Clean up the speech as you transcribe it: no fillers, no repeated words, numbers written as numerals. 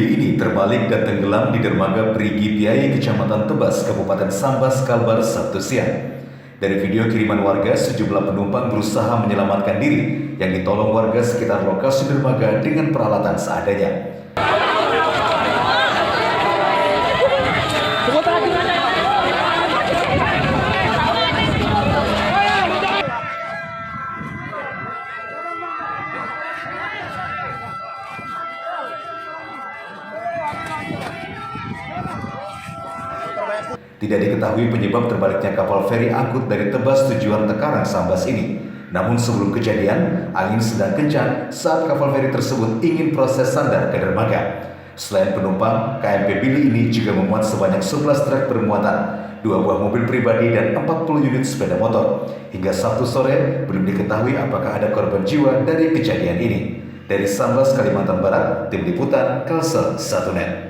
Billy ini terbalik dan tenggelam di dermaga Perigi Piai, Kecamatan Tebas, Kabupaten Sambas, Kalbar, Sabtu siang. Dari video kiriman warga, sejumlah penumpang berusaha menyelamatkan diri yang ditolong warga sekitar lokasi dermaga dengan peralatan seadanya. Tidak diketahui penyebab terbaliknya kapal feri angkut dari Tebas tujuan Tekarang Sambas ini. Namun sebelum kejadian, angin sedang kencang saat kapal feri tersebut ingin proses sandar ke dermaga. Selain penumpang, KMP Billy ini juga memuat sebanyak 11 truk bermuatan, 2 buah mobil pribadi dan 40 unit sepeda motor. Hingga Sabtu sore, belum diketahui apakah ada korban jiwa dari kejadian ini. Dari Sambas, Kalimantan Barat, Tim Liputan Kalsel 1net.